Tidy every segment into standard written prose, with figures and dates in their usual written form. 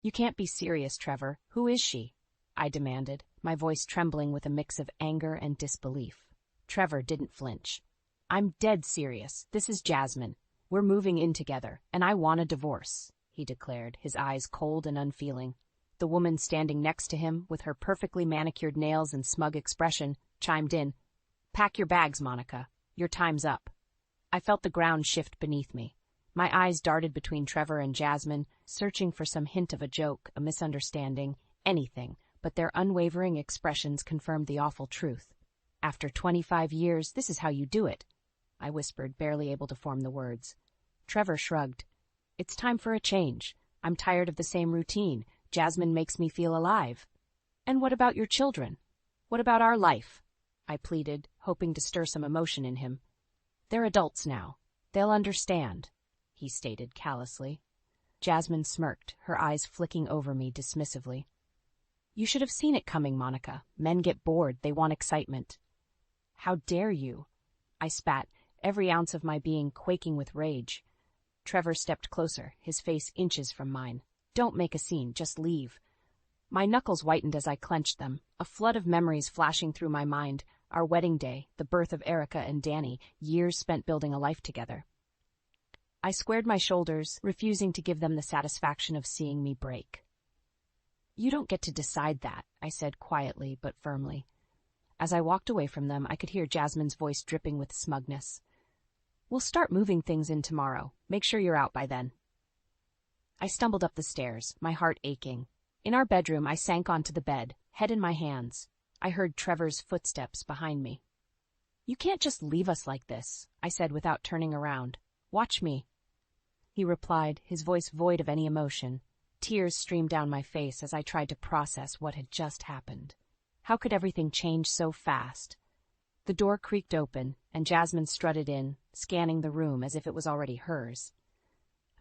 You can't be serious, Trevor. Who is she? I demanded, my voice trembling with a mix of anger and disbelief. Trevor didn't flinch. I'm dead serious. This is Jasmine. We're moving in together, and I want a divorce, he declared, his eyes cold and unfeeling. The woman standing next to him, with her perfectly manicured nails and smug expression, chimed in, Pack your bags, Monica. Your time's up. I felt the ground shift beneath me. My eyes darted between Trevor and Jasmine, searching for some hint of a joke, a misunderstanding, anything, but their unwavering expressions confirmed the awful truth. After 25 years, this is how you do it, I whispered, barely able to form the words. Trevor shrugged. It's time for a change. I'm tired of the same routine. Jasmine makes me feel alive. And what about your children? What about our life? I pleaded, hoping to stir some emotion in him. They're adults now. They'll understand, he stated callously. Jasmine smirked, her eyes flicking over me dismissively. You should have seen it coming, Monica. Men get bored. They want excitement. How dare you? I spat, every ounce of my being quaking with rage. Trevor stepped closer, his face inches from mine. Don't make a scene, just leave. My knuckles whitened as I clenched them, a flood of memories flashing through my mind, our wedding day, the birth of Erica and Danny, years spent building a life together. I squared my shoulders, refusing to give them the satisfaction of seeing me break. You don't get to decide that, I said quietly but firmly. As I walked away from them, I could hear Jasmine's voice dripping with smugness. We'll start moving things in tomorrow. Make sure you're out by then. I stumbled up the stairs, my heart aching. In our bedroom, I sank onto the bed, head in my hands. I heard Trevor's footsteps behind me. You can't just leave us like this, I said without turning around. Watch me. He replied, his voice void of any emotion. Tears streamed down my face as I tried to process what had just happened. How could everything change so fast? The door creaked open, and Jasmine strutted in, scanning the room as if it was already hers.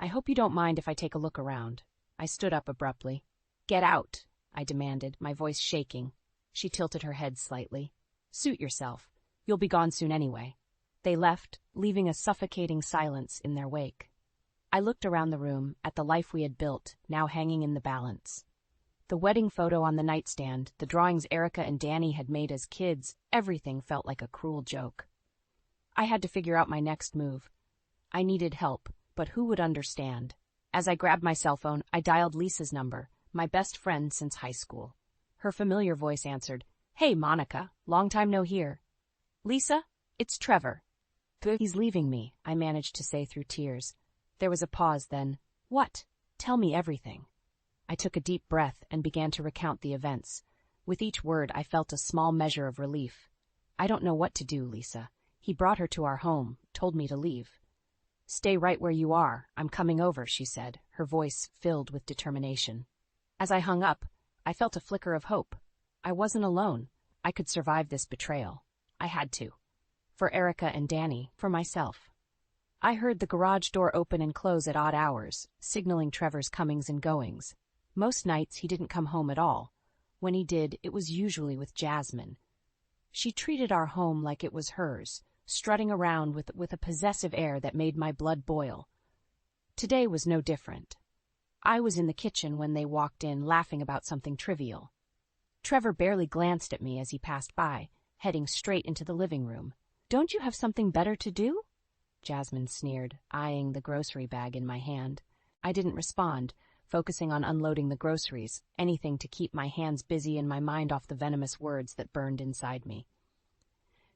I hope you don't mind if I take a look around. I stood up abruptly. Get out, I demanded, my voice shaking. She tilted her head slightly. Suit yourself. You'll be gone soon anyway. They left, leaving a suffocating silence in their wake. I looked around the room, at the life we had built, now hanging in the balance. The wedding photo on the nightstand, the drawings Erica and Danny had made as kids, everything felt like a cruel joke. I had to figure out my next move. I needed help, but who would understand? As I grabbed my cell phone, I dialed Lisa's number, my best friend since high school. Her familiar voice answered, Hey, Monica, long time no hear. Lisa, it's Trevor. He's leaving me, I managed to say through tears. There was a pause then. What? Tell me everything. I took a deep breath and began to recount the events. With each word, I felt a small measure of relief. I don't know what to do, Lisa. He brought her to our home, told me to leave. Stay right where you are. I'm coming over, she said, her voice filled with determination. As I hung up, I felt a flicker of hope. I wasn't alone. I could survive this betrayal. I had to. For Erica and Danny, for myself. I heard the garage door open and close at odd hours, signaling Trevor's comings and goings. Most nights he didn't come home at all. When he did, it was usually with Jasmine. She treated our home like it was hers, strutting around with a possessive air that made my blood boil. Today was no different. I was in the kitchen when they walked in, laughing about something trivial. Trevor barely glanced at me as he passed by, heading straight into the living room. Don't you have something better to do? Jasmine sneered, eyeing the grocery bag in my hand. I didn't respond, focusing on unloading the groceries, anything to keep my hands busy and my mind off the venomous words that burned inside me.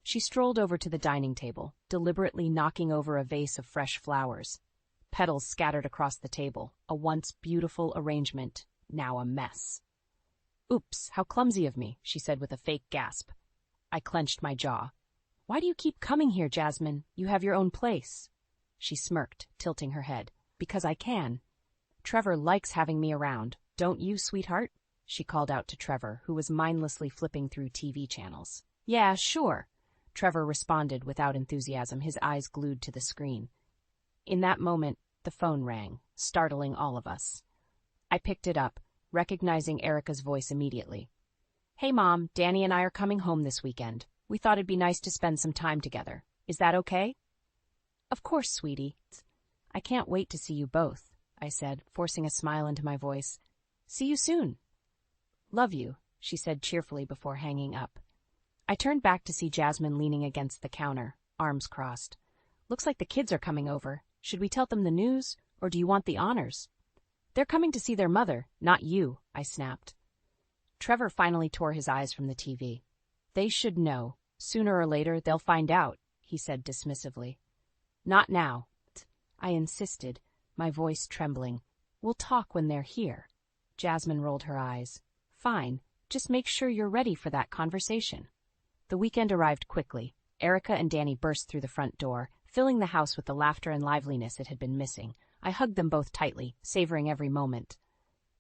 She strolled over to the dining table, deliberately knocking over a vase of fresh flowers. Petals scattered across the table, a once beautiful arrangement, now a mess. Oops, how clumsy of me, she said with a fake gasp. I clenched my jaw. Why do you keep coming here, Jasmine? You have your own place. She smirked, tilting her head. Because I can. Trevor likes having me around. Don't you, sweetheart? She called out to Trevor, who was mindlessly flipping through TV channels. Yeah, sure. Trevor responded without enthusiasm, his eyes glued to the screen. In that moment, the phone rang, startling all of us. I picked it up, recognizing Erica's voice immediately. Hey, Mom, Danny and I are coming home this weekend. We thought it'd be nice to spend some time together. Is that okay? Of course, sweetie. I can't wait to see you both, I said, forcing a smile into my voice. See you soon. Love you, she said cheerfully before hanging up. I turned back to see Jasmine leaning against the counter, arms crossed. Looks like the kids are coming over. Should we tell them the news, or do you want the honors? They're coming to see their mother, not you, I snapped. Trevor finally tore his eyes from the TV. They should know. Sooner or later, they'll find out, he said dismissively. Not now, I insisted, my voice trembling. We'll talk when they're here. Jasmine rolled her eyes. Fine, just make sure you're ready for that conversation. The weekend arrived quickly. Erica and Danny burst through the front door, filling the house with the laughter and liveliness it had been missing. I hugged them both tightly, savoring every moment.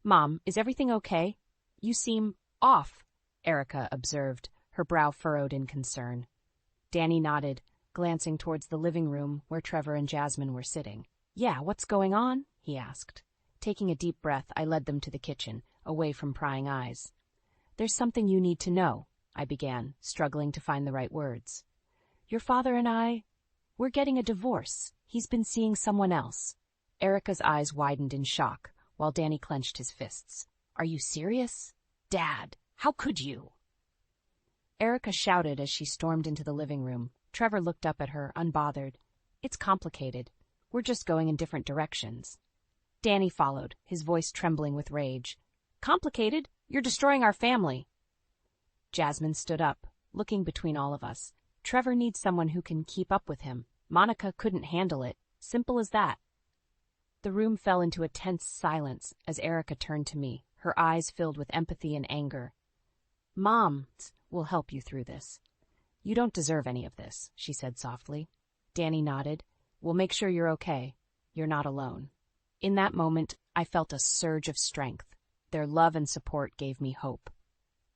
Mom, is everything okay? You seem off, Erica observed, her brow furrowed in concern. Danny nodded, glancing towards the living room where Trevor and Jasmine were sitting. Yeah, what's going on? He asked. Taking a deep breath, I led them to the kitchen, away from prying eyes. There's something you need to know, I began, struggling to find the right words. Your father and we're getting a divorce. He's been seeing someone else. Erica's eyes widened in shock, while Danny clenched his fists. Are you serious? Dad, how could you? Erica shouted as she stormed into the living room. Trevor looked up at her, unbothered. It's complicated. We're just going in different directions. Danny followed, his voice trembling with rage. Complicated? You're destroying our family. Jasmine stood up, looking between all of us. Trevor needs someone who can keep up with him. Monica couldn't handle it. Simple as that. The room fell into a tense silence as Erica turned to me, her eyes filled with empathy and anger. Mom will help you through this. You don't deserve any of this, she said softly. Danny nodded. We'll make sure you're okay. You're not alone. In that moment, I felt a surge of strength. Their love and support gave me hope.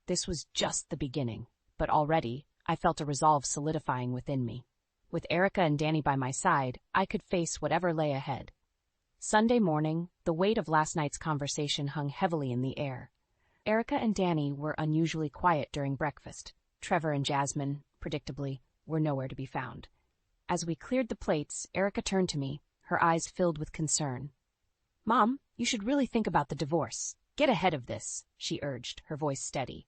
This was just the beginning, but already I felt a resolve solidifying within me. With Erica and Danny by my side, I could face whatever lay ahead. Sunday morning, the weight of last night's conversation hung heavily in the air. Erica and Danny were unusually quiet during breakfast. Trevor and Jasmine, predictably, were nowhere to be found. As we cleared the plates, Erica turned to me, her eyes filled with concern. Mom, you should really think about the divorce. Get ahead of this, she urged, her voice steady.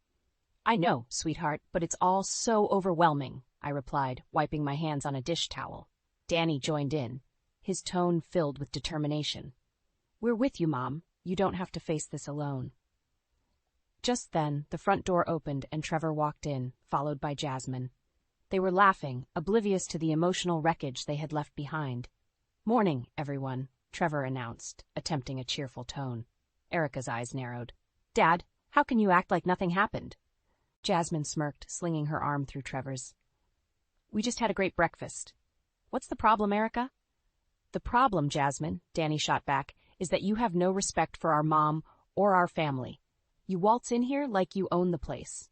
I know, sweetheart, but it's all so overwhelming, I replied, wiping my hands on a dish towel. Danny joined in, his tone filled with determination. We're with you, Mom. You don't have to face this alone. Just then, the front door opened and Trevor walked in, followed by Jasmine. They were laughing, oblivious to the emotional wreckage they had left behind. Morning, everyone, Trevor announced, attempting a cheerful tone. Erica's eyes narrowed. Dad, how can you act like nothing happened? Jasmine smirked, slinging her arm through Trevor's. We just had a great breakfast. What's the problem, Erica? The problem, Jasmine, Danny shot back, is that you have no respect for our mom or our family. You waltz in here like you own the place.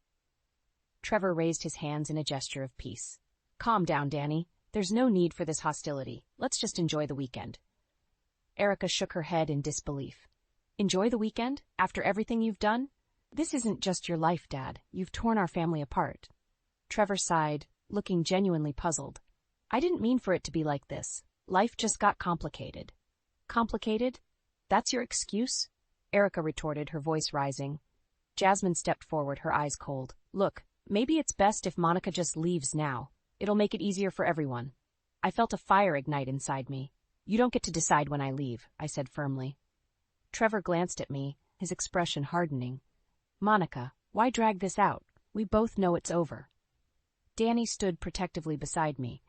Trevor raised his hands in a gesture of peace. Calm down, Danny. There's no need for this hostility. Let's just enjoy the weekend. Erica shook her head in disbelief. Enjoy the weekend? After everything you've done? This isn't just your life, Dad. You've torn our family apart. Trevor sighed, looking genuinely puzzled. I didn't mean for it to be like this. Life just got complicated. Complicated? That's your excuse? Erica retorted, her voice rising. Jasmine stepped forward, her eyes cold. Look, maybe it's best if Monica just leaves now. It'll make it easier for everyone. I felt a fire ignite inside me. You don't get to decide when I leave, I said firmly. Trevor glanced at me, his expression hardening. Monica, why drag this out? We both know it's over. Danny stood protectively beside me.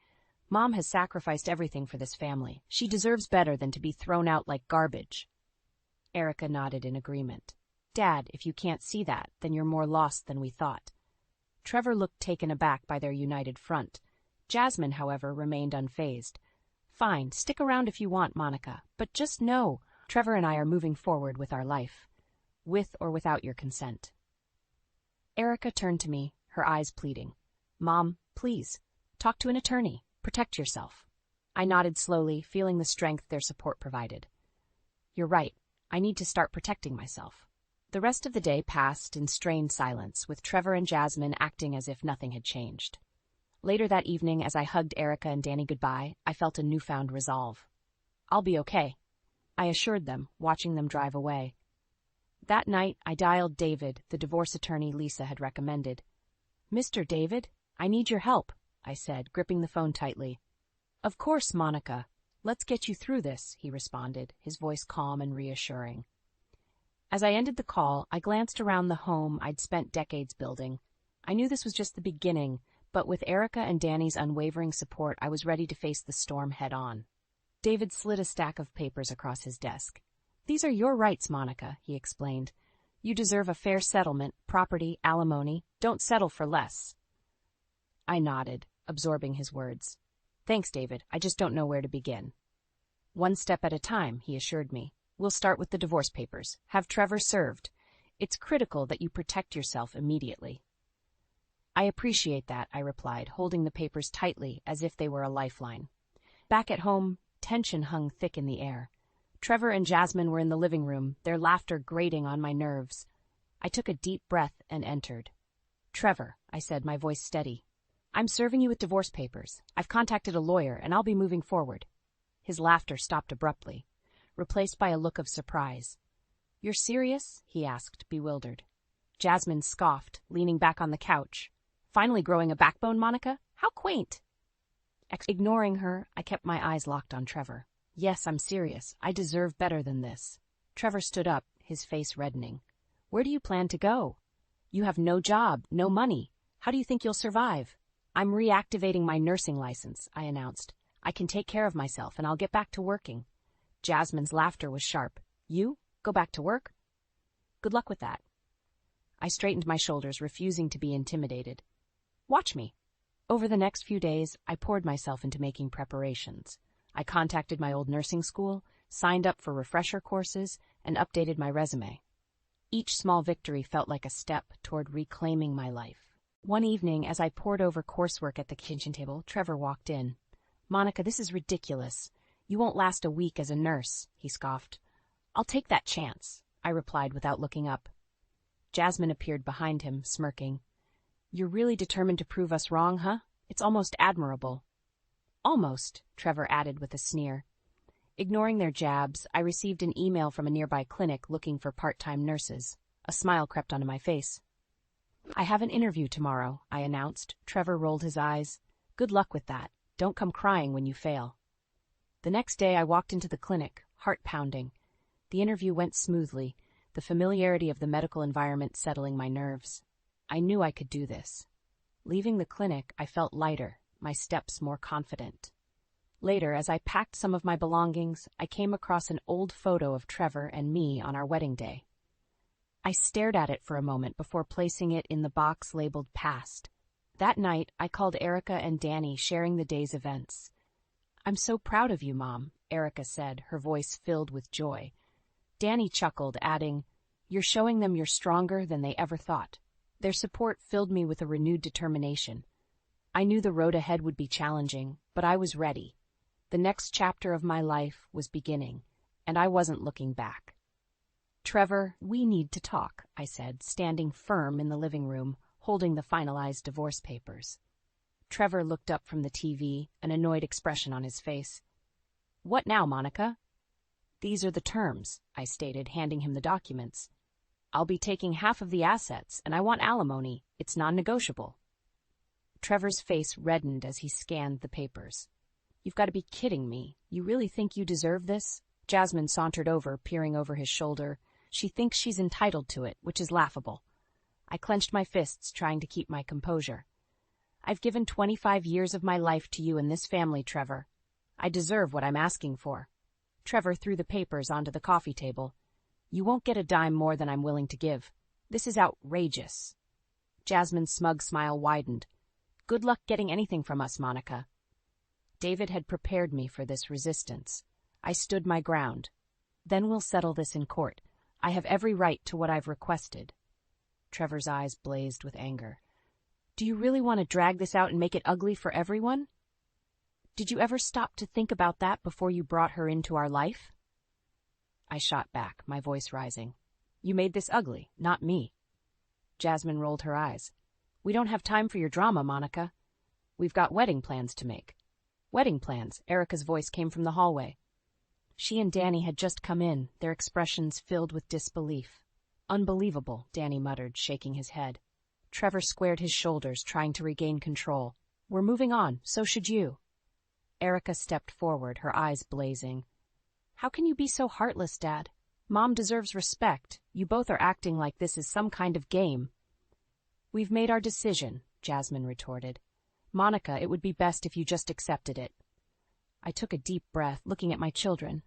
Mom has sacrificed everything for this family. She deserves better than to be thrown out like garbage. Erica nodded in agreement. Dad, if you can't see that, then you're more lost than we thought. Trevor looked taken aback by their united front. Jasmine, however, remained unfazed. Fine, stick around if you want, Monica, but just know, Trevor and I are moving forward with our life, with or without your consent. Erica turned to me, her eyes pleading. Mom, please, talk to an attorney. Protect yourself. I nodded slowly, feeling the strength their support provided. You're right. I need to start protecting myself. The rest of the day passed in strained silence, with Trevor and Jasmine acting as if nothing had changed. Later that evening, as I hugged Erica and Danny goodbye, I felt a newfound resolve. I'll be okay, I assured them, watching them drive away. That night, I dialed David, the divorce attorney Lisa had recommended. "Mr. David, I need your help," I said, gripping the phone tightly. "Of course, Monica. Let's get you through this," he responded, his voice calm and reassuring. As I ended the call, I glanced around the home I'd spent decades building. I knew this was just the beginning, but with Erica and Danny's unwavering support, I was ready to face the storm head-on. David slid a stack of papers across his desk. "These are your rights, Monica," he explained. "You deserve a fair settlement, property, alimony. Don't settle for less." I nodded, absorbing his words. "Thanks, David. I just don't know where to begin." "One step at a time," he assured me. "We'll start with the divorce papers. Have Trevor served. It's critical that you protect yourself immediately." "I appreciate that," I replied, holding the papers tightly as if they were a lifeline. Back at home, tension hung thick in the air. Trevor and Jasmine were in the living room, their laughter grating on my nerves. I took a deep breath and entered. "Trevor," I said, my voice steady, "I'm serving you with divorce papers. I've contacted a lawyer, and I'll be moving forward." His laughter stopped abruptly, replaced by a look of surprise. "You're serious?" he asked, bewildered. Jasmine scoffed, leaning back on the couch. "Finally growing a backbone, Monica? How quaint!" Ignoring her, I kept my eyes locked on Trevor. "Yes, I'm serious. I deserve better than this." Trevor stood up, his face reddening. "Where do you plan to go? You have no job, no money. How do you think you'll survive?" "I'm reactivating my nursing license," I announced. "I can take care of myself, and I'll get back to working." Jasmine's laughter was sharp. "You? Go back to work? Good luck with that." I straightened my shoulders, refusing to be intimidated. "Watch me." Over the next few days, I poured myself into making preparations. I contacted my old nursing school, signed up for refresher courses, and updated my resume. Each small victory felt like a step toward reclaiming my life. One evening, as I pored over coursework at the kitchen table, Trevor walked in. "Monica, this is ridiculous. You won't last a week as a nurse," he scoffed. "I'll take that chance," I replied without looking up. Jasmine appeared behind him, smirking. "You're really determined to prove us wrong, huh? It's almost admirable." "Almost," Trevor added with a sneer. Ignoring their jabs, I received an email from a nearby clinic looking for part-time nurses. A smile crept onto my face. "I have an interview tomorrow," I announced. Trevor rolled his eyes. "Good luck with that. Don't come crying when you fail." The next day I walked into the clinic, heart pounding. The interview went smoothly, the familiarity of the medical environment settling my nerves. I knew I could do this. Leaving the clinic, I felt lighter, my steps more confident. Later, as I packed some of my belongings, I came across an old photo of Trevor and me on our wedding day. I stared at it for a moment before placing it in the box labeled Past. That night, I called Erica and Danny, sharing the day's events. "I'm so proud of you, Mom," Erica said, her voice filled with joy. Danny chuckled, adding, "You're showing them you're stronger than they ever thought." Their support filled me with a renewed determination. I knew the road ahead would be challenging, but I was ready. The next chapter of my life was beginning, and I wasn't looking back. "Trevor, we need to talk," I said, standing firm in the living room, holding the finalized divorce papers. Trevor looked up from the TV, an annoyed expression on his face. "What now, Monica?" "These are the terms," I stated, handing him the documents. "I'll be taking half of the assets, and I want alimony. It's non-negotiable." Trevor's face reddened as he scanned the papers. "You've got to be kidding me. You really think you deserve this?" Jasmine sauntered over, peering over his shoulder. "She thinks she's entitled to it, which is laughable." I clenched my fists, trying to keep my composure. "I've given 25 years of my life to you and this family, Trevor. I deserve what I'm asking for." Trevor threw the papers onto the coffee table. "You won't get a dime more than I'm willing to give. This is outrageous." Jasmine's smug smile widened. "Good luck getting anything from us, Monica." David had prepared me for this resistance. I stood my ground. "Then we'll settle this in court. I have every right to what I've requested." Trevor's eyes blazed with anger. "Do you really want to drag this out and make it ugly for everyone? Did you ever stop to think about that before you brought her into our life?" I shot back, my voice rising. "You made this ugly, not me." Jasmine rolled her eyes. "We don't have time for your drama, Monica. We've got wedding plans to make." "Wedding plans," Erica's voice came from the hallway. She and Danny had just come in, their expressions filled with disbelief. Unbelievable, Danny muttered, shaking his head. Trevor squared his shoulders, trying to regain control. We're moving on, so should you. Erica stepped forward, her eyes blazing. How can you be so heartless, Dad? Mom deserves respect. You both are acting like this is some kind of game. We've made our decision, Jasmine retorted. Monica, it would be best if you just accepted it. I took a deep breath, looking at my children.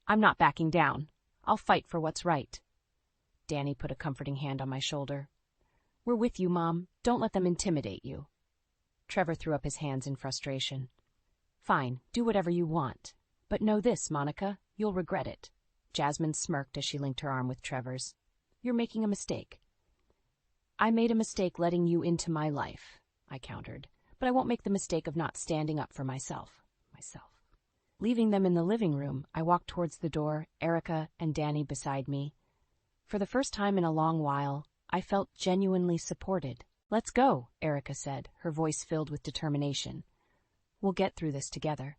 I'm not backing down. I'll fight for what's right. Danny put a comforting hand on my shoulder. We're with you, Mom. Don't let them intimidate you. Trevor threw up his hands in frustration. Fine, do whatever you want. But know this, Monica, you'll regret it. Jasmine smirked as she linked her arm with Trevor's. You're making a mistake. I made a mistake letting you into my life, I countered, but I won't make the mistake of not standing up for myself. Leaving them in the living room, I walked towards the door, Erica and Danny beside me. For the first time in a long while, I felt genuinely supported. Let's go, Erica said, her voice filled with determination. We'll get through this together.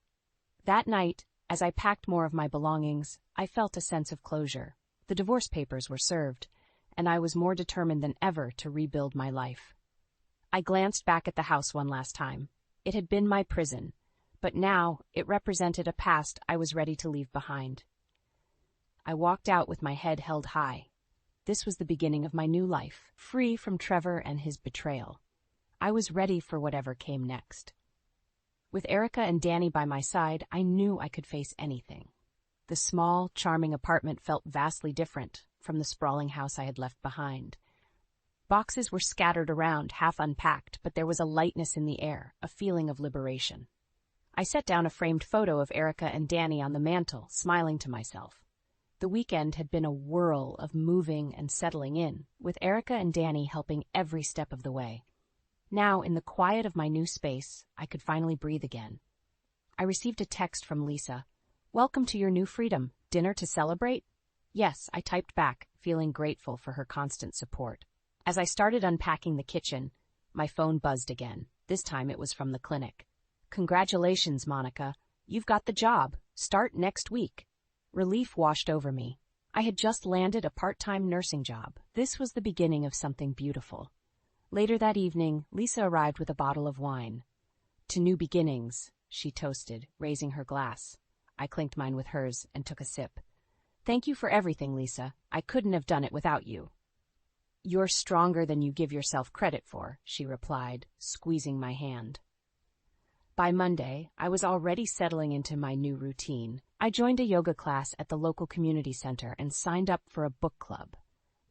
That night, as I packed more of my belongings, I felt a sense of closure. The divorce papers were served, and I was more determined than ever to rebuild my life. I glanced back at the house one last time. It had been my prison, but now it represented a past I was ready to leave behind. I walked out with my head held high. This was the beginning of my new life, free from Trevor and his betrayal. I was ready for whatever came next. With Erica and Danny by my side, I knew I could face anything. The small, charming apartment felt vastly different from the sprawling house I had left behind. Boxes were scattered around, half unpacked, but there was a lightness in the air, a feeling of liberation. I set down a framed photo of Erica and Danny on the mantel, smiling to myself. The weekend had been a whirl of moving and settling in, with Erica and Danny helping every step of the way. Now, in the quiet of my new space, I could finally breathe again. I received a text from Lisa. Welcome to your new freedom. Dinner to celebrate? Yes, I typed back, feeling grateful for her constant support. As I started unpacking the kitchen, my phone buzzed again. This time it was from the clinic. Congratulations, Monica. You've got the job. Start next week. Relief washed over me. I had just landed a part-time nursing job. This was the beginning of something beautiful. Later that evening, Lisa arrived with a bottle of wine. To new beginnings, she toasted, raising her glass. I clinked mine with hers and took a sip. Thank you for everything, Lisa. I couldn't have done it without you. You're stronger than you give yourself credit for, she replied, squeezing my hand. By Monday, I was already settling into my new routine. I joined a yoga class at the local community center and signed up for a book club.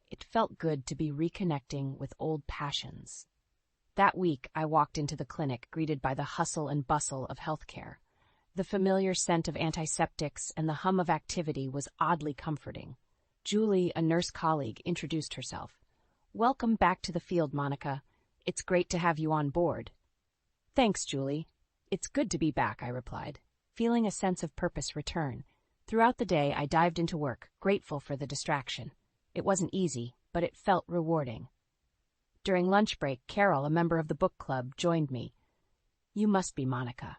It felt good to be reconnecting with old passions. That week, I walked into the clinic, greeted by the hustle and bustle of healthcare. The familiar scent of antiseptics and the hum of activity was oddly comforting. Julie, a nurse colleague, introduced herself. Welcome back to the field, Monica. It's great to have you on board. Thanks, Julie. It's good to be back, I replied, feeling a sense of purpose return. Throughout the day, I dived into work, grateful for the distraction. It wasn't easy, but it felt rewarding. During lunch break, Carol, a member of the book club, joined me. You must be Monica.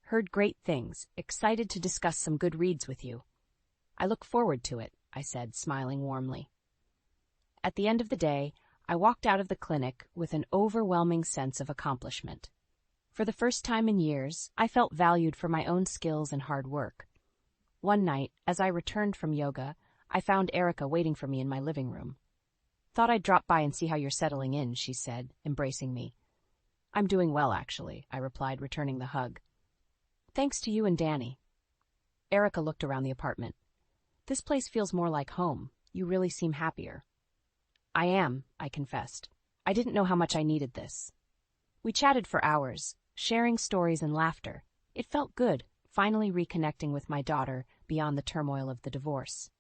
Heard great things, excited to discuss some good reads with you. I look forward to it, I said, smiling warmly. At the end of the day, I walked out of the clinic with an overwhelming sense of accomplishment. For the first time in years, I felt valued for my own skills and hard work. One night, as I returned from yoga, I found Erica waiting for me in my living room. Thought I'd drop by and see how you're settling in, she said, embracing me. I'm doing well, actually, I replied, returning the hug. Thanks to you and Danny. Erica looked around the apartment. This place feels more like home. You really seem happier. I am, I confessed. I didn't know how much I needed this. We chatted for hours, sharing stories and laughter. It felt good, finally reconnecting with my daughter beyond the turmoil of the divorce.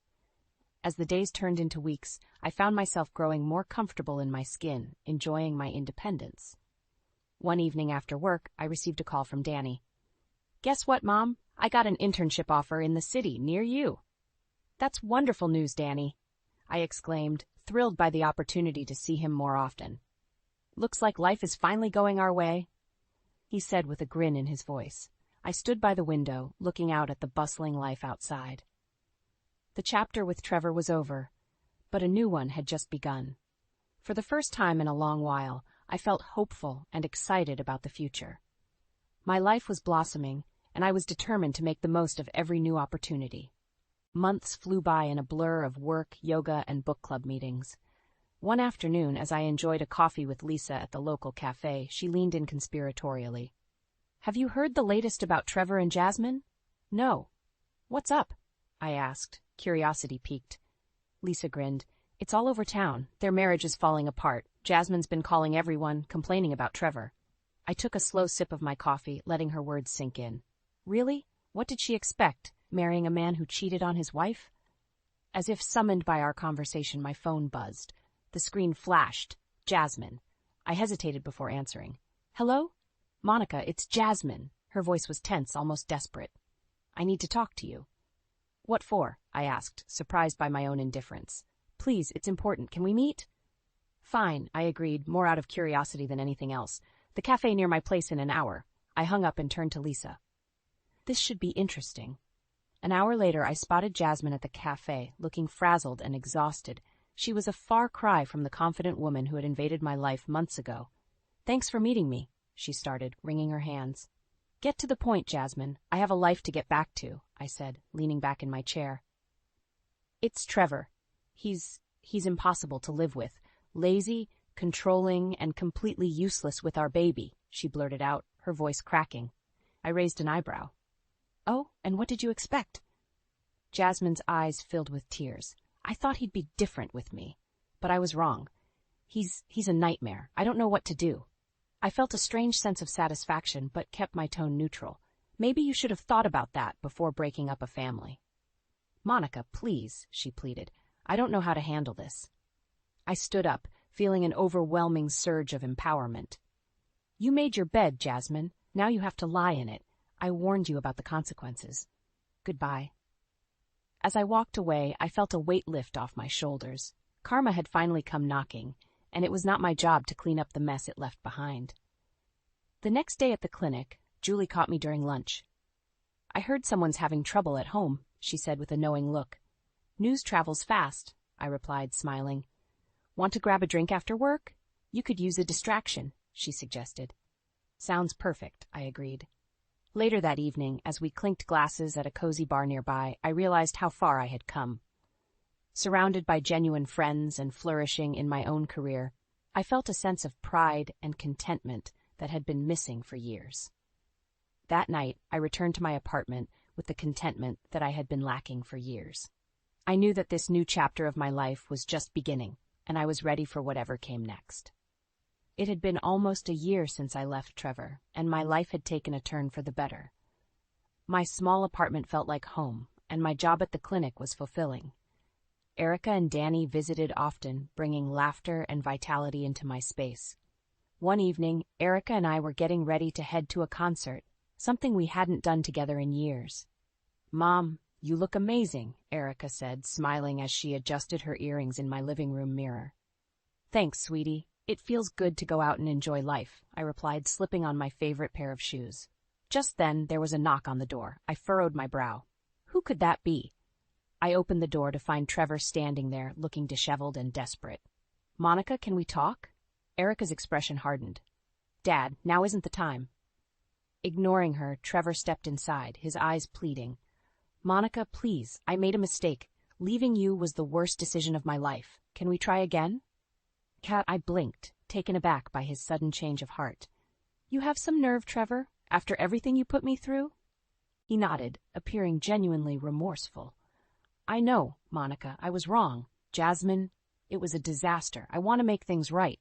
As the days turned into weeks, I found myself growing more comfortable in my skin, enjoying my independence. One evening after work, I received a call from Danny. Guess what, Mom? I got an internship offer in the city near you. That's wonderful news, Danny, I exclaimed, thrilled by the opportunity to see him more often. Looks like life is finally going our way, he said with a grin in his voice. I stood by the window, looking out at the bustling life outside. The chapter with Trevor was over, but a new one had just begun. For the first time in a long while, I felt hopeful and excited about the future. My life was blossoming, and I was determined to make the most of every new opportunity. Months flew by in a blur of work, yoga, and book club meetings. One afternoon, as I enjoyed a coffee with Lisa at the local cafe, she leaned in conspiratorially. "Have you heard the latest about Trevor and Jasmine?" "No." "What's up?" I asked, curiosity piqued. Lisa grinned. "It's all over town. Their marriage is falling apart. Jasmine's been calling everyone, complaining about Trevor." I took a slow sip of my coffee, letting her words sink in. Really? What did she expect? Marrying a man who cheated on his wife? As if summoned by our conversation, my phone buzzed. The screen flashed. Jasmine. I hesitated before answering. "Hello? Monica, it's Jasmine." Her voice was tense, almost desperate. "I need to talk to you." "What for?" I asked, surprised by my own indifference. "Please, it's important. Can we meet?" "Fine," I agreed, more out of curiosity than anything else. "The cafe near my place in an hour." I hung up and turned to Lisa. This should be interesting. An hour later, I spotted Jasmine at the cafe, looking frazzled and exhausted. She was a far cry from the confident woman who had invaded my life months ago. "Thanks for meeting me," she started, wringing her hands. "Get to the point, Jasmine. I have a life to get back to," I said, leaning back in my chair. "It's Trevor. He's impossible to live with. Lazy, controlling, and completely useless with our baby," she blurted out, her voice cracking. I raised an eyebrow. "Oh, and what did you expect?" Jasmine's eyes filled with tears. "I thought he'd be different with me, but I was wrong. He's a nightmare. I don't know what to do." I felt a strange sense of satisfaction, but kept my tone neutral. "Maybe you should have thought about that before breaking up a family." "Monica, please," she pleaded. "I don't know how to handle this." I stood up, feeling an overwhelming surge of empowerment. "You made your bed, Jasmine. Now you have to lie in it. I warned you about the consequences. Goodbye." As I walked away, I felt a weight lift off my shoulders. Karma had finally come knocking, and it was not my job to clean up the mess it left behind. The next day at the clinic, Julie caught me during lunch. "I heard someone's having trouble at home," she said with a knowing look. "News travels fast," I replied, smiling. "Want to grab a drink after work? You could use a distraction," she suggested. "Sounds perfect," I agreed. Later that evening, as we clinked glasses at a cozy bar nearby, I realized how far I had come. Surrounded by genuine friends and flourishing in my own career, I felt a sense of pride and contentment that had been missing for years. That night, I returned to my apartment with the contentment that I had been lacking for years. I knew that this new chapter of my life was just beginning, and I was ready for whatever came next. It had been almost a year since I left Trevor, and my life had taken a turn for the better. My small apartment felt like home, and my job at the clinic was fulfilling. Erica and Danny visited often, bringing laughter and vitality into my space. One evening, Erica and I were getting ready to head to a concert, something we hadn't done together in years. "Mom, you look amazing," Erica said, smiling as she adjusted her earrings in my living room mirror. "Thanks, sweetie. It feels good to go out and enjoy life," I replied, slipping on my favorite pair of shoes. Just then, there was a knock on the door. I furrowed my brow. Who could that be? I opened the door to find Trevor standing there, looking disheveled and desperate. "Monica, can we talk?" Erica's expression hardened. "Dad, now isn't the time." Ignoring her, Trevor stepped inside, his eyes pleading. "Monica, please, I made a mistake. Leaving you was the worst decision of my life. Can we try again?" I blinked, taken aback by his sudden change of heart. "You have some nerve, Trevor, after everything you put me through?" He nodded, appearing genuinely remorseful. "I know, Monica, I was wrong. Jasmine, it was a disaster. I want to make things right."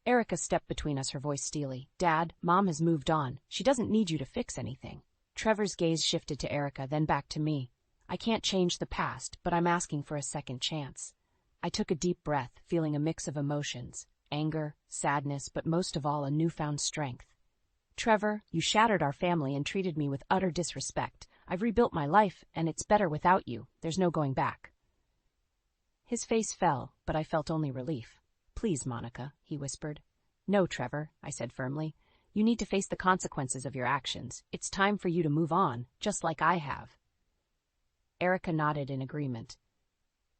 Erica stepped between us, her voice steely. "Dad, Mom has moved on. She doesn't need you to fix anything." Trevor's gaze shifted to Erica, then back to me. "I can't change the past, but I'm asking for a second chance." I took a deep breath, feeling a mix of emotions, anger, sadness, but most of all a newfound strength. "Trevor, you shattered our family and treated me with utter disrespect. I've rebuilt my life, and it's better without you. There's no going back." His face fell, but I felt only relief. "Please, Monica," he whispered. "No, Trevor," I said firmly. "You need to face the consequences of your actions. It's time for you to move on, just like I have." Erica nodded in agreement.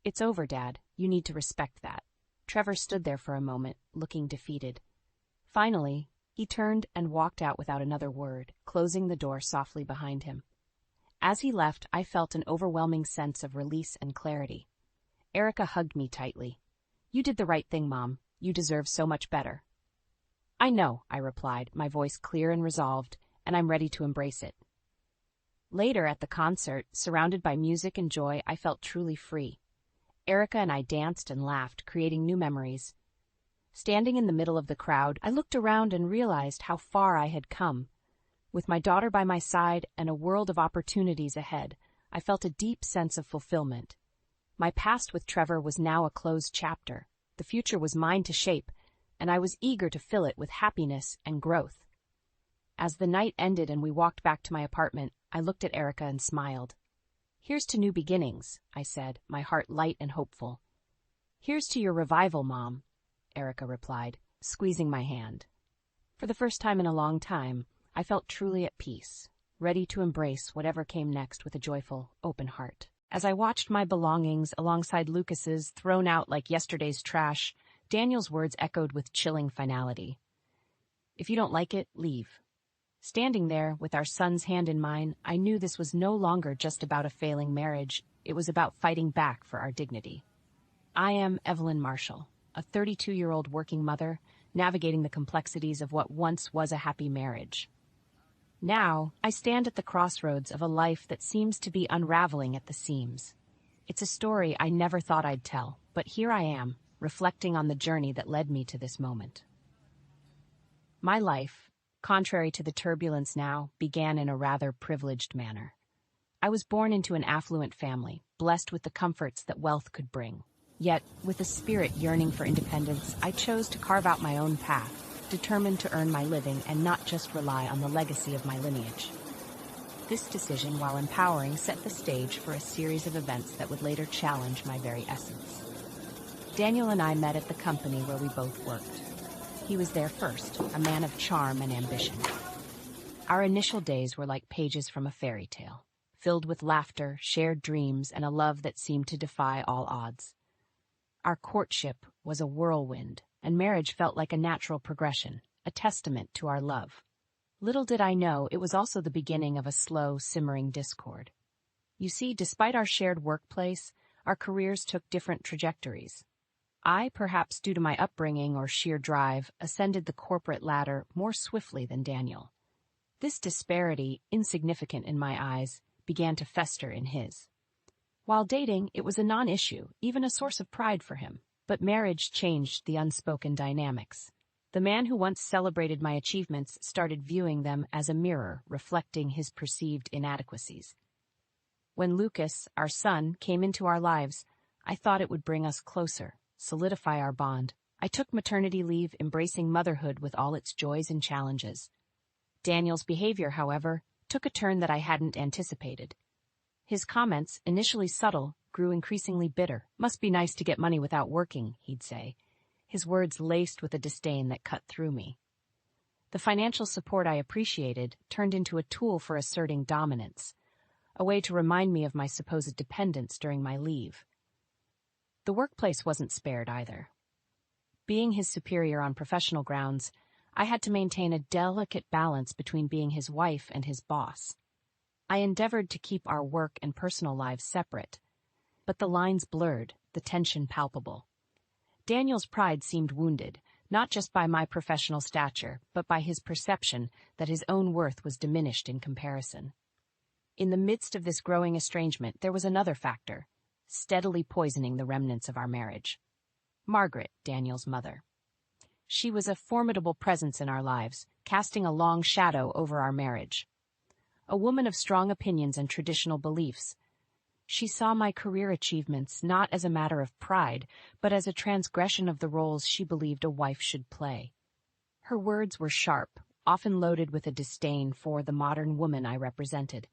"It's over, Dad. You need to respect that." Trevor stood there for a moment, looking defeated. Finally, he turned and walked out without another word, closing the door softly behind him. As he left, I felt an overwhelming sense of release and clarity. Erica hugged me tightly. "You did the right thing, Mom. You deserve so much better." "I know," I replied, my voice clear and resolved, "and I'm ready to embrace it." Later at the concert, surrounded by music and joy, I felt truly free. Erica and I danced and laughed, creating new memories. Standing in the middle of the crowd, I looked around and realized how far I had come. With my daughter by my side and a world of opportunities ahead, I felt a deep sense of fulfillment. My past with Trevor was now a closed chapter. The future was mine to shape, and I was eager to fill it with happiness and growth. As the night ended and we walked back to my apartment, I looked at Erica and smiled. "Here's to new beginnings," I said, my heart light and hopeful. "Here's to your revival, Mom," Erica replied, squeezing my hand. For the first time in a long time, I felt truly at peace, ready to embrace whatever came next with a joyful, open heart. As I watched my belongings alongside Lucas's thrown out like yesterday's trash, Daniel's words echoed with chilling finality. "If you don't like it, leave." Standing there, with our son's hand in mine, I knew this was no longer just about a failing marriage. It was about fighting back for our dignity. I am Evelyn Marshall, a 32-year-old working mother, navigating the complexities of what once was a happy marriage. Now, I stand at the crossroads of a life that seems to be unraveling at the seams. It's a story I never thought I'd tell, but here I am, reflecting on the journey that led me to this moment. My life, contrary to the turbulence now, began in a rather privileged manner. I was born into an affluent family, blessed with the comforts that wealth could bring. Yet, with a spirit yearning for independence, I chose to carve out my own path, determined to earn my living and not just rely on the legacy of my lineage. This decision, while empowering, set the stage for a series of events that would later challenge my very essence. Daniel and I met at the company where we both worked. He was there first, a man of charm and ambition. Our initial days were like pages from a fairy tale, filled with laughter, shared dreams, and a love that seemed to defy all odds. Our courtship was a whirlwind, and marriage felt like a natural progression, a testament to our love. Little did I know it was also the beginning of a slow, simmering discord. You see, despite our shared workplace, our careers took different trajectories. I, perhaps due to my upbringing or sheer drive, ascended the corporate ladder more swiftly than Daniel. This disparity, insignificant in my eyes, began to fester in his. While dating, it was a non-issue, even a source of pride for him. But marriage changed the unspoken dynamics. The man who once celebrated my achievements started viewing them as a mirror reflecting his perceived inadequacies. When Lucas, our son, came into our lives, I thought it would bring us closer, solidify our bond. I took maternity leave, embracing motherhood with all its joys and challenges. Daniel's behavior, however, took a turn that I hadn't anticipated. His comments, initially subtle, grew increasingly bitter. "Must be nice to get money without working," he'd say, his words laced with a disdain that cut through me. The financial support I appreciated turned into a tool for asserting dominance, a way to remind me of my supposed dependence during my leave. The workplace wasn't spared either. Being his superior on professional grounds, I had to maintain a delicate balance between being his wife and his boss. I endeavored to keep our work and personal lives separate, but the lines blurred, the tension palpable. Daniel's pride seemed wounded, not just by my professional stature, but by his perception that his own worth was diminished in comparison. In the midst of this growing estrangement, there was another factor, steadily poisoning the remnants of our marriage. Margaret, Daniel's mother. She was a formidable presence in our lives, casting a long shadow over our marriage. A woman of strong opinions and traditional beliefs, she saw my career achievements not as a matter of pride, but as a transgression of the roles she believed a wife should play. Her words were sharp, often loaded with a disdain for the modern woman I represented.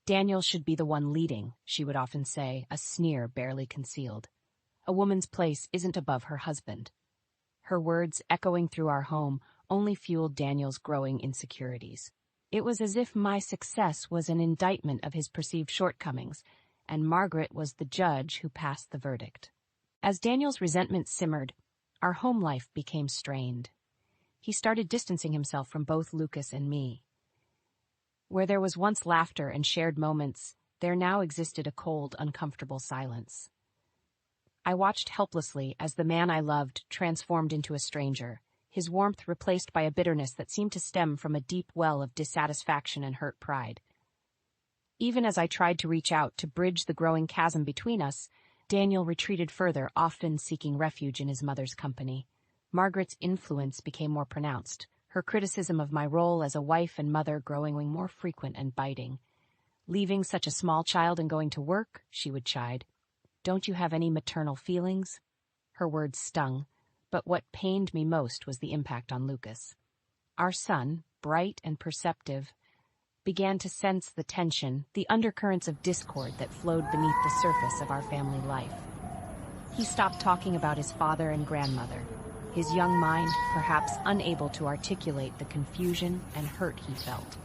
"Daniel should be the one leading," she would often say, a sneer barely concealed. "A woman's place isn't above her husband." Her words, echoing through our home, only fueled Daniel's growing insecurities. It was as if my success was an indictment of his perceived shortcomings, and Margaret was the judge who passed the verdict. As Daniel's resentment simmered, our home life became strained. He started distancing himself from both Lucas and me. Where there was once laughter and shared moments, there now existed a cold, uncomfortable silence. I watched helplessly as the man I loved transformed into a stranger, his warmth replaced by a bitterness that seemed to stem from a deep well of dissatisfaction and hurt pride. Even as I tried to reach out to bridge the growing chasm between us, Daniel retreated further, often seeking refuge in his mother's company. Margaret's influence became more pronounced, her criticism of my role as a wife and mother growing more frequent and biting. "Leaving such a small child and going to work?" she would chide. "Don't you have any maternal feelings?" Her words stung, but what pained me most was the impact on Lucas. Our son, bright and perceptive, began to sense the tension, the undercurrents of discord that flowed beneath the surface of our family life. He stopped talking about his father and grandmother, his young mind perhaps unable to articulate the confusion and hurt he felt.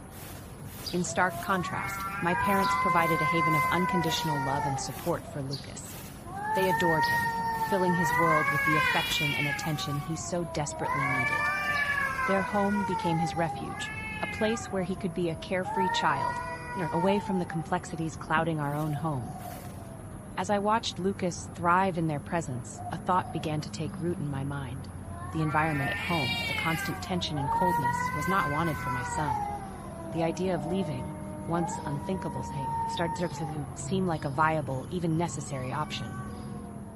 In stark contrast, my parents provided a haven of unconditional love and support for Lucas. They adored him, filling his world with the affection and attention he so desperately needed. Their home became his refuge, a place where he could be a carefree child, away from the complexities clouding our own home. As I watched Lucas thrive in their presence, a thought began to take root in my mind. The environment at home, the constant tension and coldness, was not wanted for my son. The idea of leaving, once unthinkable, started to seem like a viable, even necessary option.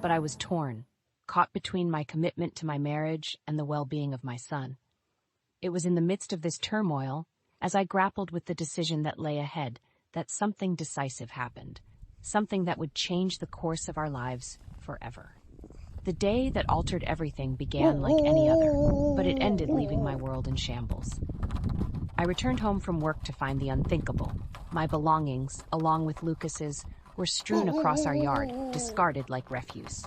But I was torn, caught between my commitment to my marriage and the well-being of my son. It was in the midst of this turmoil, as I grappled with the decision that lay ahead, that something decisive happened, something that would change the course of our lives forever. The day that altered everything began like any other, but it ended leaving my world in shambles. I returned home from work to find the unthinkable. My belongings, along with Lucas's, were strewn across our yard, discarded like refuse.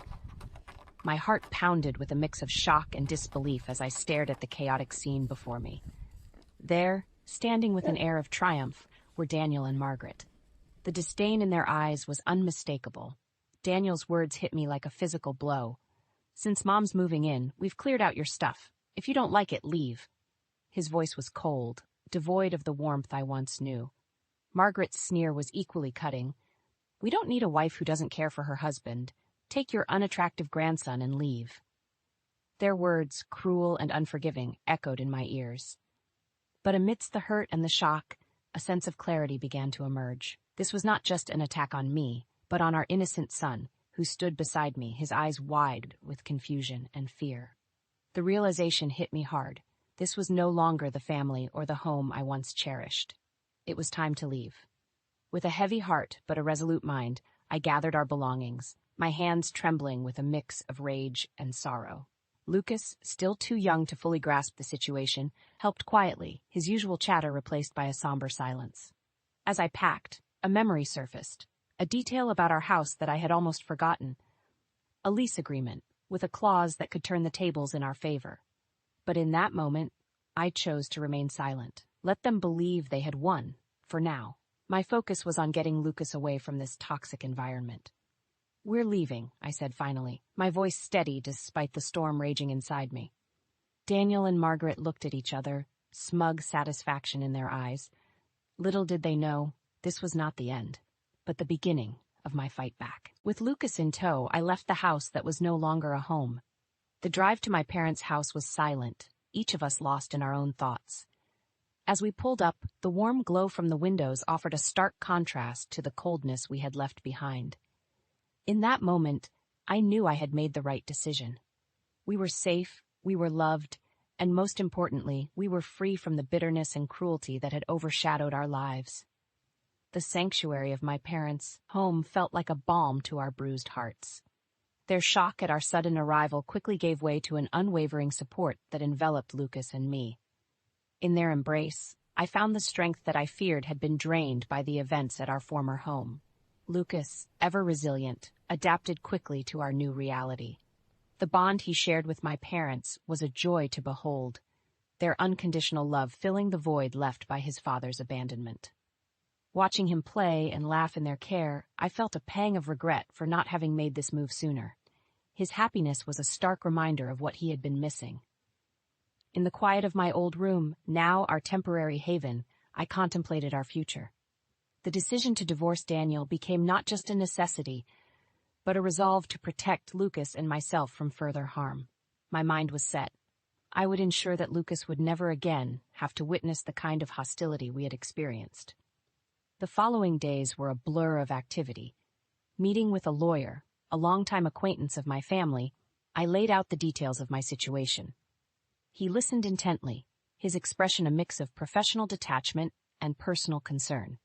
My heart pounded with a mix of shock and disbelief as I stared at the chaotic scene before me. There, standing with an air of triumph, were Daniel and Margaret. The disdain in their eyes was unmistakable. Daniel's words hit me like a physical blow. "Since Mom's moving in, we've cleared out your stuff. If you don't like it, leave." His voice was cold, devoid of the warmth I once knew. Margaret's sneer was equally cutting. "We don't need a wife who doesn't care for her husband. Take your unattractive grandson and leave." Their words, cruel and unforgiving, echoed in my ears. But amidst the hurt and the shock, a sense of clarity began to emerge. This was not just an attack on me, but on our innocent son, who stood beside me, his eyes wide with confusion and fear. The realization hit me hard. This was no longer the family or the home I once cherished. It was time to leave. With a heavy heart but a resolute mind, I gathered our belongings, my hands trembling with a mix of rage and sorrow. Lucas, still too young to fully grasp the situation, helped quietly, his usual chatter replaced by a somber silence. As I packed, a memory surfaced, a detail about our house that I had almost forgotten. A lease agreement, with a clause that could turn the tables in our favor. But in that moment, I chose to remain silent. Let them believe they had won, for now. My focus was on getting Lucas away from this toxic environment. "We're leaving," I said finally, my voice steady despite the storm raging inside me. Daniel and Margaret looked at each other, smug satisfaction in their eyes. Little did they know, this was not the end, but the beginning of my fight back. With Lucas in tow, I left the house that was no longer a home. The drive to my parents' house was silent, each of us lost in our own thoughts. As we pulled up, the warm glow from the windows offered a stark contrast to the coldness we had left behind. In that moment, I knew I had made the right decision. We were safe, we were loved, and most importantly, we were free from the bitterness and cruelty that had overshadowed our lives. The sanctuary of my parents' home felt like a balm to our bruised hearts. Their shock at our sudden arrival quickly gave way to an unwavering support that enveloped Lucas and me. In their embrace, I found the strength that I feared had been drained by the events at our former home. Lucas, ever resilient, adapted quickly to our new reality. The bond he shared with my parents was a joy to behold, their unconditional love filling the void left by his father's abandonment. Watching him play and laugh in their care, I felt a pang of regret for not having made this move sooner. His happiness was a stark reminder of what he had been missing. In the quiet of my old room, now our temporary haven, I contemplated our future. The decision to divorce Daniel became not just a necessity, but a resolve to protect Lucas and myself from further harm. My mind was set. I would ensure that Lucas would never again have to witness the kind of hostility we had experienced. The following days were a blur of activity. Meeting with a lawyer, a longtime acquaintance of my family, I laid out the details of my situation. He listened intently, his expression a mix of professional detachment and personal concern.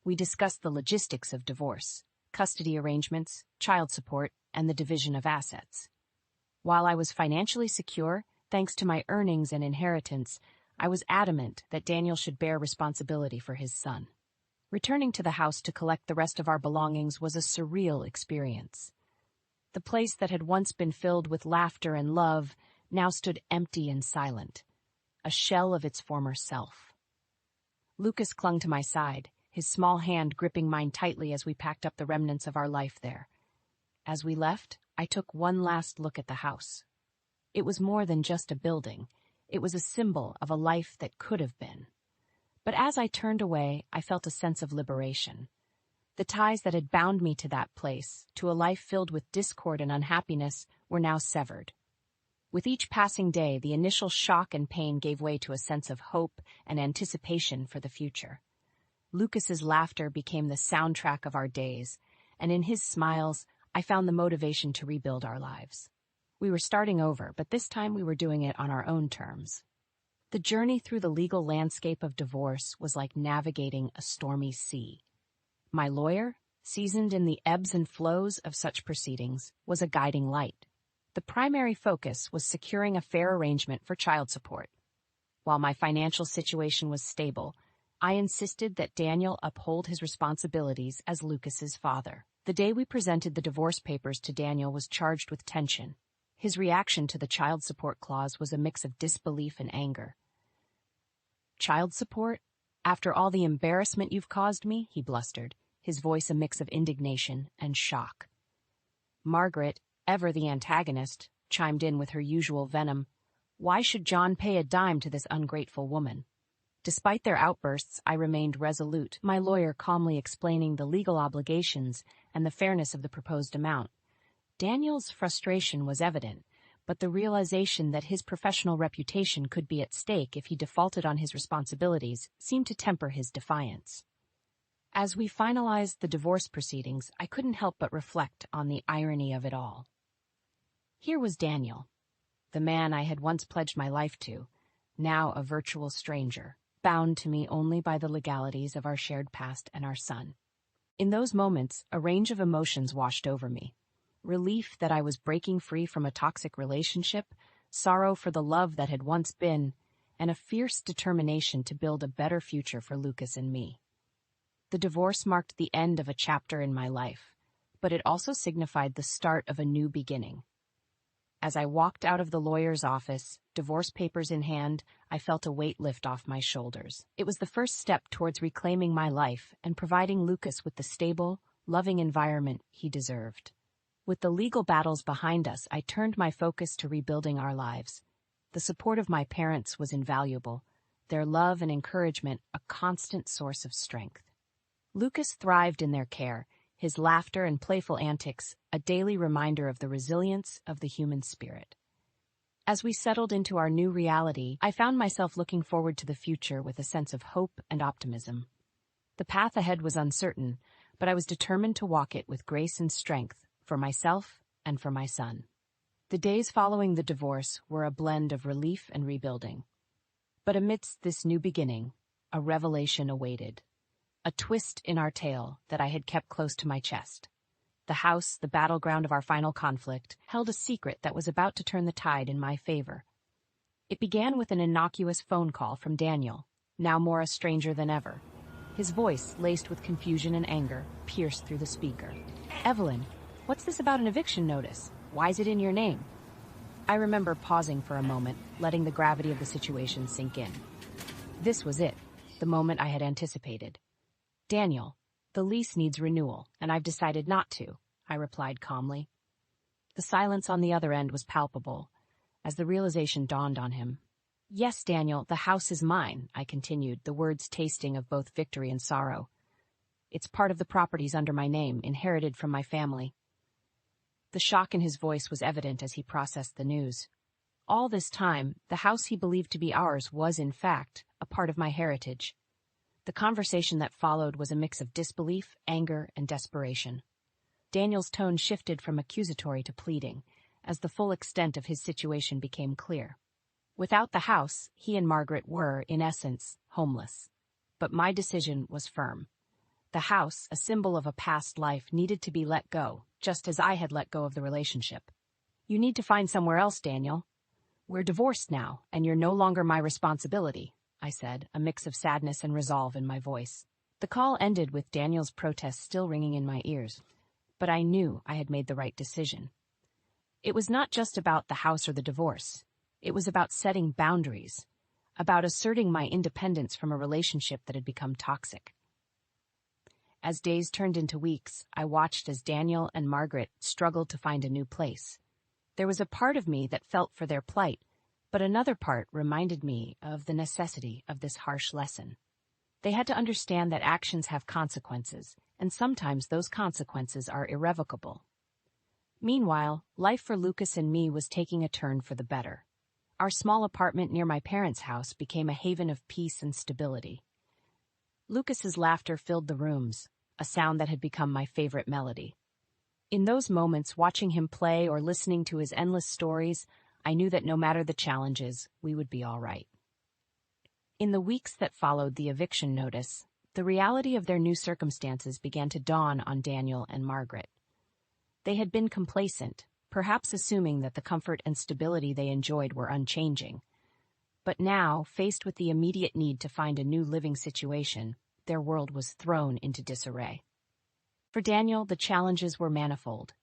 We discussed the logistics of divorce, custody arrangements, child support, and the division of assets. While I was financially secure, thanks to my earnings and inheritance, I was adamant that Daniel should bear responsibility for his son. Returning to the house to collect the rest of our belongings was a surreal experience. The place that had once been filled with laughter and love now stood empty and silent, a shell of its former self. Lucas clung to my side, his small hand gripping mine tightly as we packed up the remnants of our life there. As we left, I took one last look at the house. It was more than just a building. It was a symbol of a life that could have been. But as I turned away, I felt a sense of liberation. The ties that had bound me to that place, to a life filled with discord and unhappiness, were now severed. With each passing day, the initial shock and pain gave way to a sense of hope and anticipation for the future. Lucas's laughter became the soundtrack of our days, and in his smiles, I found the motivation to rebuild our lives. We were starting over, but this time we were doing it on our own terms. The journey through the legal landscape of divorce was like navigating a stormy sea. My lawyer, seasoned in the ebbs and flows of such proceedings, was a guiding light. The primary focus was securing a fair arrangement for child support. While my financial situation was stable, I insisted that Daniel uphold his responsibilities as Lucas's father. The day we presented the divorce papers to Daniel was charged with tension. His reaction to the child support clause was a mix of disbelief and anger. "Child support? After all the embarrassment you've caused me?" he blustered, his voice a mix of indignation and shock. Margaret, ever the antagonist, chimed in with her usual venom. "Why should John pay a dime to this ungrateful woman?" Despite their outbursts, I remained resolute, my lawyer calmly explaining the legal obligations and the fairness of the proposed amount. Daniel's frustration was evident, but the realization that his professional reputation could be at stake if he defaulted on his responsibilities seemed to temper his defiance. As we finalized the divorce proceedings, I couldn't help but reflect on the irony of it all. Here was Daniel, the man I had once pledged my life to, now a virtual stranger, bound to me only by the legalities of our shared past and our son. In those moments, a range of emotions washed over me. Relief that I was breaking free from a toxic relationship, sorrow for the love that had once been, and a fierce determination to build a better future for Lucas and me. The divorce marked the end of a chapter in my life, but it also signified the start of a new beginning. As I walked out of the lawyer's office, divorce papers in hand, I felt a weight lift off my shoulders. It was the first step towards reclaiming my life and providing Lucas with the stable, loving environment he deserved. With the legal battles behind us, I turned my focus to rebuilding our lives. The support of my parents was invaluable, their love and encouragement a constant source of strength. Lucas thrived in their care, his laughter and playful antics a daily reminder of the resilience of the human spirit. As we settled into our new reality, I found myself looking forward to the future with a sense of hope and optimism. The path ahead was uncertain, but I was determined to walk it with grace and strength for myself and for my son. The days following the divorce were a blend of relief and rebuilding. But amidst this new beginning, a revelation awaited. A twist in our tale that I had kept close to my chest. The house, the battleground of our final conflict, held a secret that was about to turn the tide in my favor. It began with an innocuous phone call from Daniel, now more a stranger than ever. His voice, laced with confusion and anger, pierced through the speaker. "Evelyn, what's this about an eviction notice? Why is it in your name?" I remember pausing for a moment, letting the gravity of the situation sink in. This was it, the moment I had anticipated. "Daniel, the lease needs renewal, and I've decided not to," I replied calmly. The silence on the other end was palpable, as the realization dawned on him. "Yes, Daniel, the house is mine," I continued, the words tasting of both victory and sorrow. "It's part of the properties under my name, inherited from my family." The shock in his voice was evident as he processed the news. All this time, the house he believed to be ours was, in fact, a part of my heritage. The conversation that followed was a mix of disbelief, anger, and desperation. Daniel's tone shifted from accusatory to pleading, as the full extent of his situation became clear. Without the house, he and Margaret were, in essence, homeless. But my decision was firm. The house, a symbol of a past life, needed to be let go, just as I had let go of the relationship. "You need to find somewhere else, Daniel. We're divorced now, and you're no longer my responsibility," I said, a mix of sadness and resolve in my voice. The call ended with Daniel's protest still ringing in my ears, but I knew I had made the right decision. It was not just about the house or the divorce. It was about setting boundaries, about asserting my independence from a relationship that had become toxic. As days turned into weeks, I watched as Daniel and Margaret struggled to find a new place. There was a part of me that felt for their plight, but another part reminded me of the necessity of this harsh lesson. They had to understand that actions have consequences, and sometimes those consequences are irrevocable. Meanwhile, life for Lucas and me was taking a turn for the better. Our small apartment near my parents' house became a haven of peace and stability. Lucas's laughter filled the rooms, a sound that had become my favorite melody. In those moments, watching him play or listening to his endless stories, I knew that no matter the challenges, we would be all right. In the weeks that followed the eviction notice, the reality of their new circumstances began to dawn on Daniel and Margaret. They had been complacent, perhaps assuming that the comfort and stability they enjoyed were unchanging. But now, faced with the immediate need to find a new living situation, their world was thrown into disarray. For Daniel, the challenges were manifold.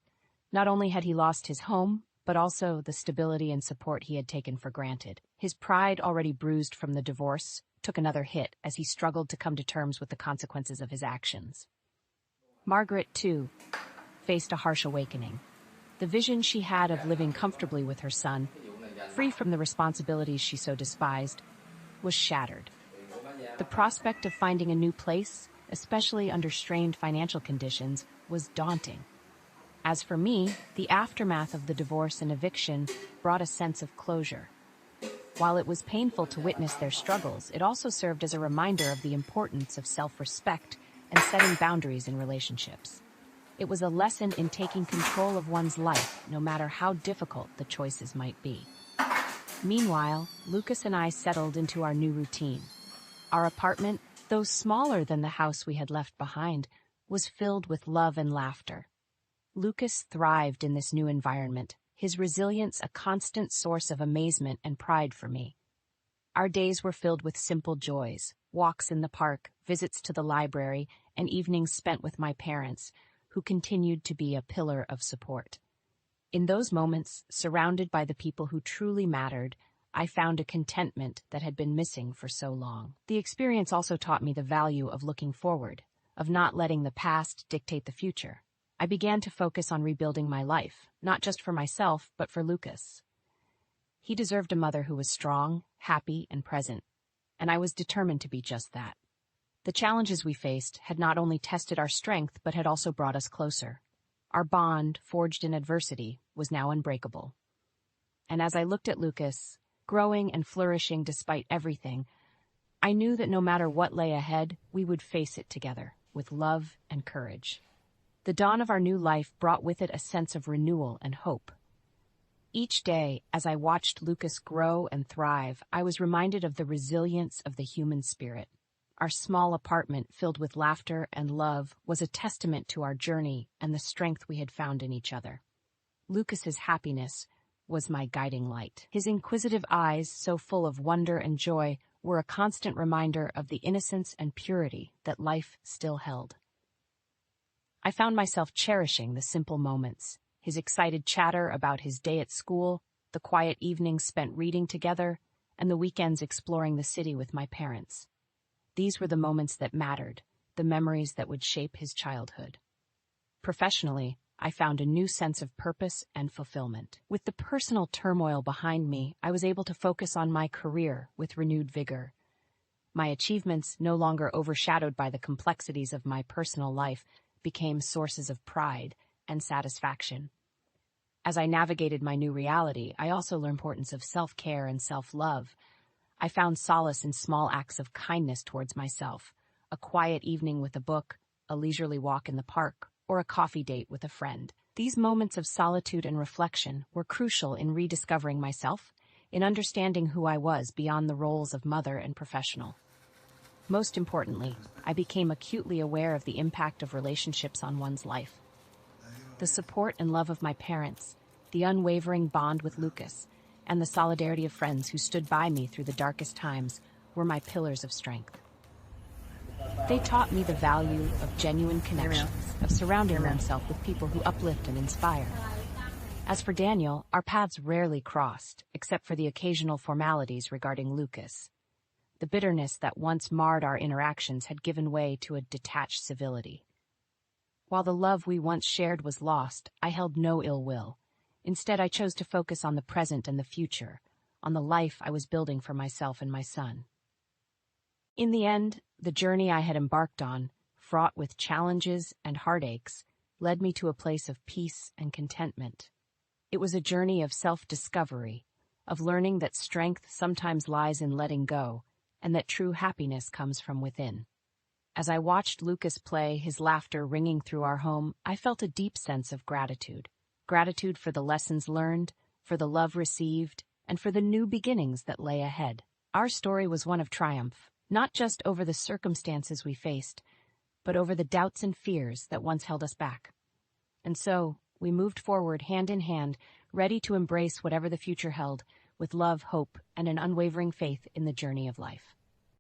Not only had he lost his home, but also the stability and support he had taken for granted. His pride, already bruised from the divorce, took another hit as he struggled to come to terms with the consequences of his actions. Margaret, too, faced a harsh awakening. The vision she had of living comfortably with her son, free from the responsibilities she so despised, was shattered. The prospect of finding a new place, especially under strained financial conditions, was daunting. As for me, the aftermath of the divorce and eviction brought a sense of closure. While it was painful to witness their struggles, it also served as a reminder of the importance of self-respect and setting boundaries in relationships. It was a lesson in taking control of one's life, no matter how difficult the choices might be. Meanwhile, Lucas and I settled into our new routine. Our apartment, though smaller than the house we had left behind, was filled with love and laughter. Lucas thrived in this new environment, his resilience a constant source of amazement and pride for me. Our days were filled with simple joys, walks in the park, visits to the library, and evenings spent with my parents, who continued to be a pillar of support. In those moments, surrounded by the people who truly mattered, I found a contentment that had been missing for so long. The experience also taught me the value of looking forward, of not letting the past dictate the future. I began to focus on rebuilding my life, not just for myself, but for Lucas. He deserved a mother who was strong, happy, and present, and I was determined to be just that. The challenges we faced had not only tested our strength, but had also brought us closer. Our bond, forged in adversity, was now unbreakable. And as I looked at Lucas, growing and flourishing despite everything, I knew that no matter what lay ahead, we would face it together, with love and courage. The dawn of our new life brought with it a sense of renewal and hope. Each day, as I watched Lucas grow and thrive, I was reminded of the resilience of the human spirit. Our small apartment, filled with laughter and love, was a testament to our journey and the strength we had found in each other. Lucas's happiness was my guiding light. His inquisitive eyes, so full of wonder and joy, were a constant reminder of the innocence and purity that life still held. I found myself cherishing the simple moments, his excited chatter about his day at school, the quiet evenings spent reading together, and the weekends exploring the city with my parents. These were the moments that mattered, the memories that would shape his childhood. Professionally, I found a new sense of purpose and fulfillment. With the personal turmoil behind me, I was able to focus on my career with renewed vigor. My achievements, no longer overshadowed by the complexities of my personal life, became sources of pride and satisfaction. As I navigated my new reality, I also learned the importance of self-care and self-love. I found solace in small acts of kindness towards myself, a quiet evening with a book, a leisurely walk in the park, or a coffee date with a friend. These moments of solitude and reflection were crucial in rediscovering myself, in understanding who I was beyond the roles of mother and professional. Most importantly, I became acutely aware of the impact of relationships on one's life. The support and love of my parents, the unwavering bond with Lucas, and the solidarity of friends who stood by me through the darkest times were my pillars of strength. They taught me the value of genuine connections, of surrounding oneself with people who uplift and inspire. As for Daniel, our paths rarely crossed, except for the occasional formalities regarding Lucas. The bitterness that once marred our interactions had given way to a detached civility. While the love we once shared was lost, I held no ill will. Instead, I chose to focus on the present and the future, on the life I was building for myself and my son. In the end, the journey I had embarked on, fraught with challenges and heartaches, led me to a place of peace and contentment. It was a journey of self-discovery, of learning that strength sometimes lies in letting go, and that true happiness comes from within. As I watched Lucas play, his laughter ringing through our home, I felt a deep sense of gratitude. Gratitude for the lessons learned, for the love received, and for the new beginnings that lay ahead. Our story was one of triumph, not just over the circumstances we faced, but over the doubts and fears that once held us back. And so, we moved forward hand in hand, ready to embrace whatever the future held, with love, hope, and an unwavering faith in the journey of life.